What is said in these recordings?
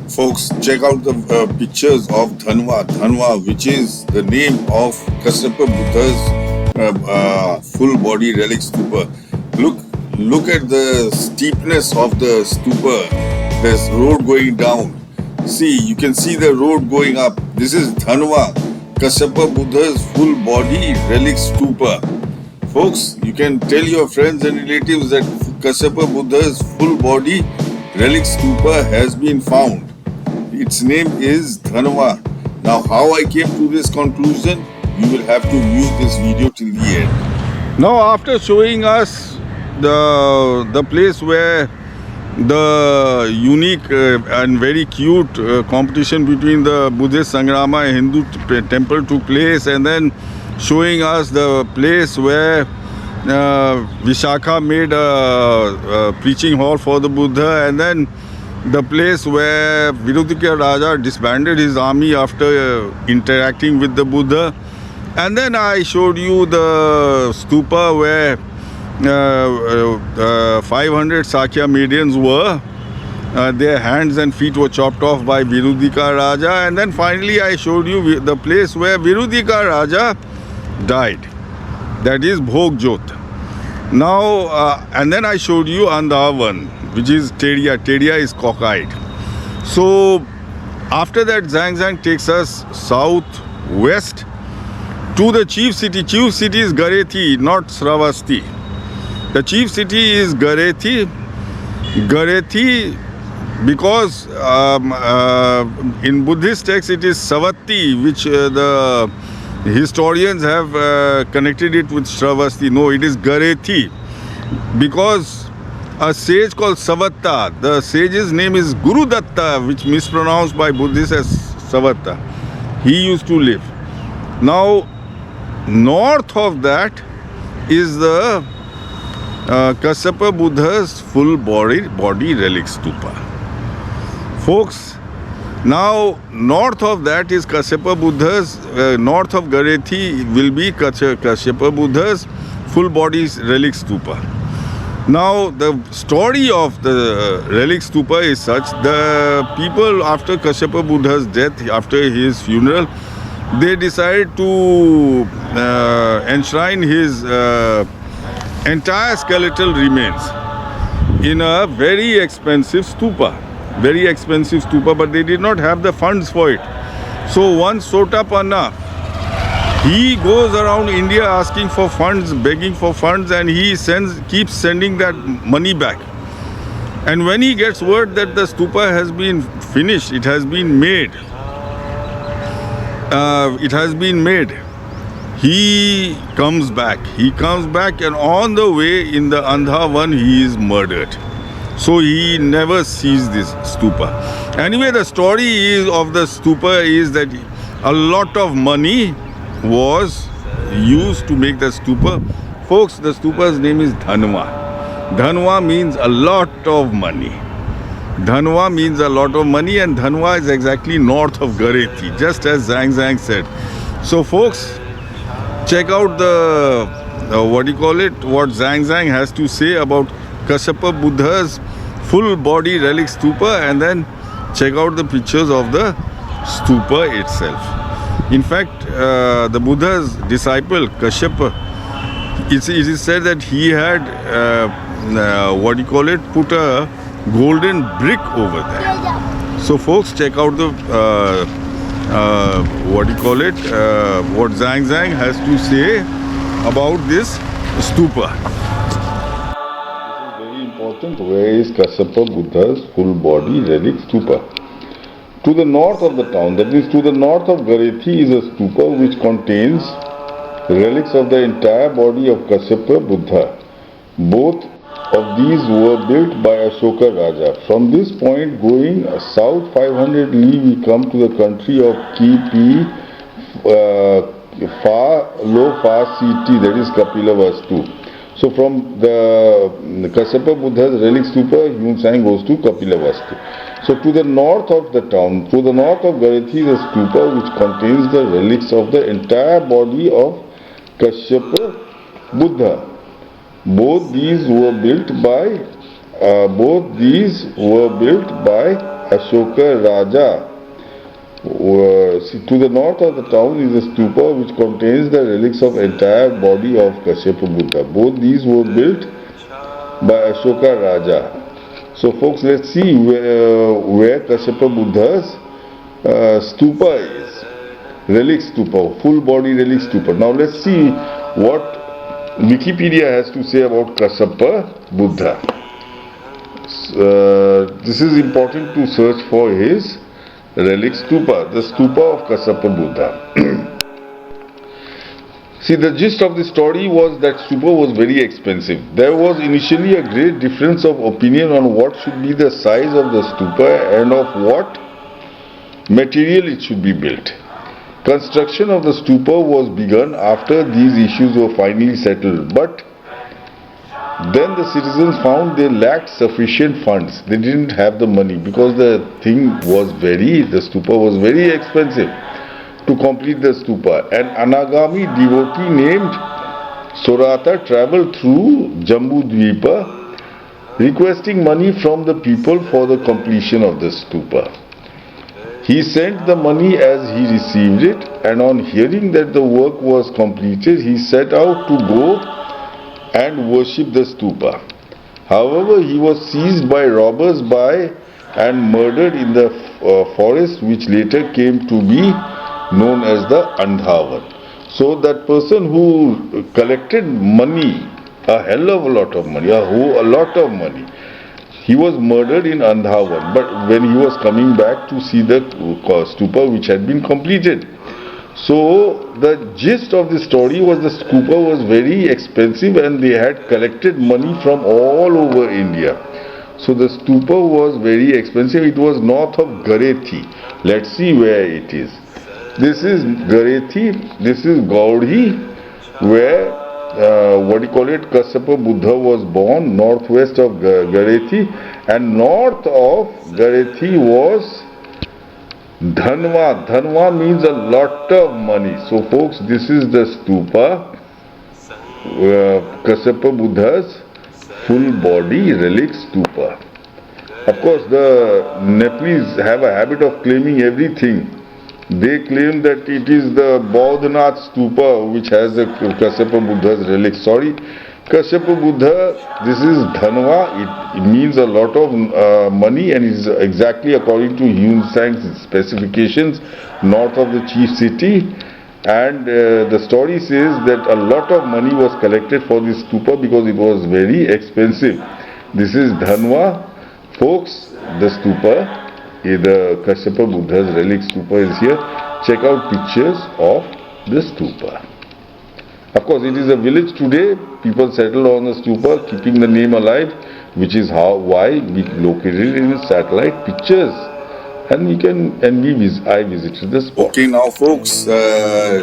Folks, check out the pictures of Dhanwa. Dhanwa, which is the name of Kassapa Buddha's full body relic stupa. Look at the steepness of the stupa. There's road going down. See, you can see the road going up. This is Dhanwa, Kasyapa Buddha's full body relic stupa. Folks, you can tell your friends and relatives that Kasyapa Buddha's full body relic stupa has been found. Its name is Dhanwa. Now, how I came to this conclusion, you will have to view this video till the end. Now, after showing us the place where the unique and very cute competition between the Buddhist Sangrama and Hindu temple took place, and then showing us the place where Vishakha made a preaching hall for the Buddha, and then the place where Gurudutta Raja disbanded his army after interacting with the Buddha. And then I showed you the stupa where 500 Sakya maidens were. Their hands and feet were chopped off by Gurudutta Raja. And then finally I showed you the place where Gurudutta Raja died. That is Bhogjot. Now, and then I showed you Andhavan, which is Toddeya. Toddeya is cockeyed. So, after that, Zhang takes us southwest to the chief city. Chief city is Garethi, not Sravasti. The chief city is Garethi. Garethi, because in Buddhist texts it is Savatti, which the historians have connected it with Sravasti. No, it is Garethi, because a sage called Savatta, the sage's name is Gurudutta, which mispronounced by Buddhists as Savatta. He used to live. Now, north of that is the Kasyapa Buddha's full body relic stupa. Folks, now north of that is Kasyapa Buddha's, north of Garethi will be Kasyapa Buddha's full body relic stupa. Now the story of the relic stupa is such, the people after Kasyapa Buddha's death, after his funeral, they decided to enshrine his entire skeletal remains in a very expensive stupa. Very expensive stupa, but they did not have the funds for it. So one Sotapanna, he goes around India asking for funds, begging for funds, and he keeps sending that money back. And when he gets word that the stupa has been finished, it has been made, he comes back. He comes back, and on the way in the Andhavan, he is murdered. So he never sees this stupa. Anyway, the story of the stupa is that a lot of money was used to make the stupa. Folks, the stupa's name is Dhanwa. Dhanwa means a lot of money. Dhanwa means a lot of money, and Dhanwa is exactly north of Garethi, just as Zhang said. So folks, check out the what Zhang has to say about Kasyapa Buddha's full body relic stupa, and then check out the pictures of the stupa itself. In fact, the Buddha's disciple Kasyapa, it is said that he had put a golden brick over there. So folks, check out the what Zhang has to say about this stupa. Very important. Where is Kasyapa Buddha's full body relic stupa? To the north of the town, that is to the north of Garethi, is a stupa which contains relics of the entire body of Kasyapa Buddha. Both of these were built by Ashoka Raja. From this point going south 500 li, we come to the country of Kipi, Far City, that is Kapilavastu. So from the Kasyapa Buddha's relic stupa, Huen Tsang goes to Kapilavastu. So to the north of the town, to the north of Garethi, is a stupa which contains the relics of the entire body of Kasyapa Buddha. Both these were built by Ashoka Raja. To the north of the town is a stupa which contains the relics of entire body of Kasyapa Buddha. Both these were built by Ashoka Raja. So folks, let's see where Kasyapa Buddha's stupa is. Relic stupa, full body relic stupa. Now let's see what Wikipedia has to say about Kassapa Buddha. This is important to search for his relic stupa, the stupa of Kassapa Buddha. See, the gist of the story was that stupa was very expensive. There was initially a great difference of opinion on what should be the size of the stupa and of what material it should be built. Construction of the stupa was begun after these issues were finally settled, but then the citizens found they lacked sufficient funds. They didn't have the money because the stupa was very expensive to complete the stupa. An anagamy devotee named Sorata traveled through Jambudwipa requesting money from the people for the completion of the stupa. He sent the money as he received it, and on hearing that the work was completed, he set out to go and worship the stupa. However, he was seized by robbers and murdered in the forest, which later came to be known as the Andhavan. So that person who collected money, a hell of a lot of money, a lot of money, he was murdered in Andhavan, but when he was coming back to see the stupa which had been completed. So the gist of the story was the stupa was very expensive and they had collected money from all over India. So the stupa was very expensive. It was north of Garethi. Let's see where it is. This is Garethi, this is Gaudi, where Kassapa Buddha was born, northwest of Garethi, and north of Garethi was Dhanwa. Dhanwa means a lot of money. So folks, this is the stupa, Kasyapa Buddha's full body relic stupa. Of course, the Nepalese have a habit of claiming everything. They claim that it is the Bodhnath stupa which has the Kasyapa Buddha's relic. Sorry, Kasyapa Buddha, this is Dhanwa. It means a lot of money and is exactly according to Huen Tsang's specifications, north of the chief city. And the story says that a lot of money was collected for this stupa because it was very expensive. This is Dhanwa. Folks, the stupa, the Kasyapa Buddha's relic stupa is here. Check out pictures of the stupa. Of course, it is a village today. People settled on the stupa, keeping the name alive, which is why we located in satellite pictures. And I visited the spot. Okay, now folks,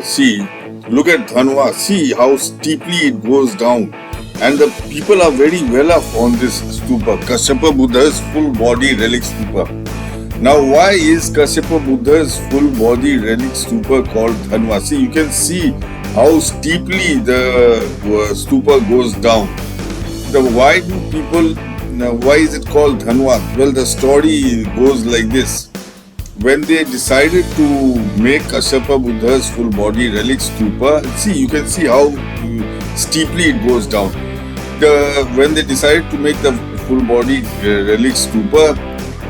see, look at Dhanwa. See how steeply it goes down. And the people are very well off on this stupa, Kasyapa Buddha's full body relic stupa. Now, why is Kasyapa Buddha's full body relic stupa called Dhanwa? See, you can see how steeply the stupa goes down. Why is it called Dhanwa? Well, the story goes like this. When they decided to make Kasyapa Buddha's full body relic stupa, see, you can see how steeply it goes down. When they decided to make the full body relic stupa,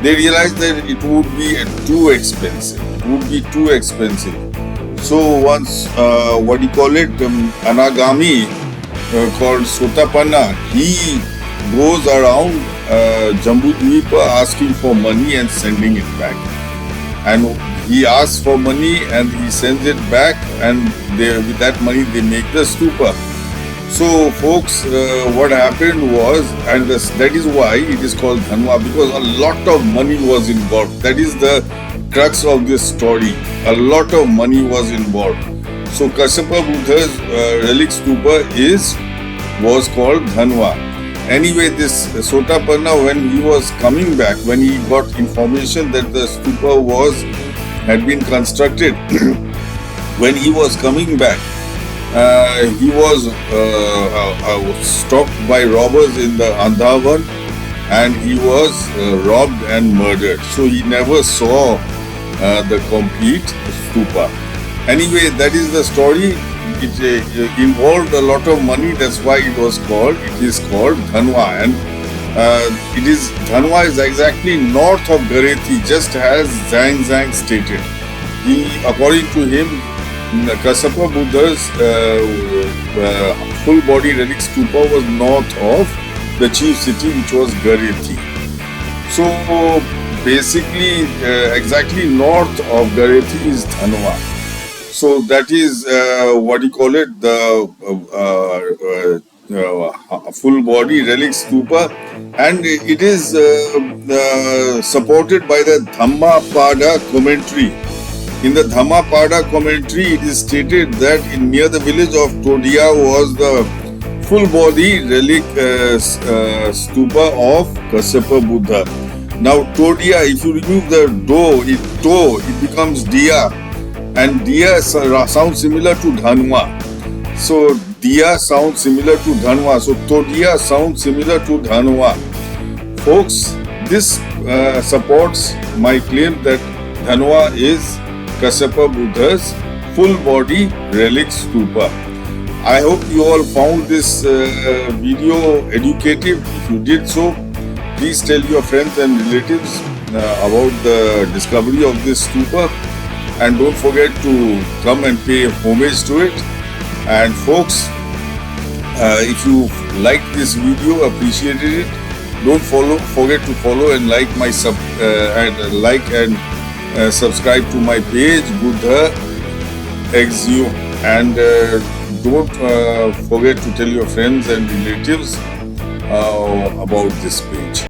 they realized that it would be too expensive. So once, anagamy called Sotapanna, he goes around Jambudwipa asking for money and sending it back. And he asks for money and he sends it back, and with that money they make the stupa. So folks, what happened was, and that is why it is called Dhanwa, because a lot of money was involved. That is the crux of this story. A lot of money was involved. So Kasyapa Buddha's relic stupa was called Dhanwa. Anyway, this Sotapanna, when he was coming back, when he got information that the stupa had been constructed, when he was coming back, he was stopped by robbers in the Andhavan, and he was robbed and murdered. So he never saw the complete stupa. Anyway, that is the story. It involved a lot of money. That's why it is called Dhanwa, and Dhanwa is exactly north of Garethi, just as Tsang stated. According to him, Kassapa Buddha's full body relic stupa was north of the chief city, which was Garethi. So basically, exactly north of Garethi is Dhanwa. So that is the full body relic stupa, and it is supported by the Dhammapada commentary. In the Dhammapada commentary, it is stated that near the village of Toddeya was the full body relic stupa of Kasyapa Buddha. Now Toddeya, if you remove the it becomes Ddeya, and Ddeya sounds similar to Dhanwa. So Ddeya sounds similar to Dhanwa. So Toddeya sounds similar to Dhanwa. Folks, this supports my claim that Dhanwa is Kasyapa Buddha's full body relic stupa. I hope you all found this video educative. If you did so, please tell your friends and relatives about the discovery of this stupa, and don't forget to come and pay homage to it. And folks, if you liked this video, appreciated it, don't forget to follow and like my subscribe to my page, Buddha XU, and don't forget to tell your friends and relatives about this page.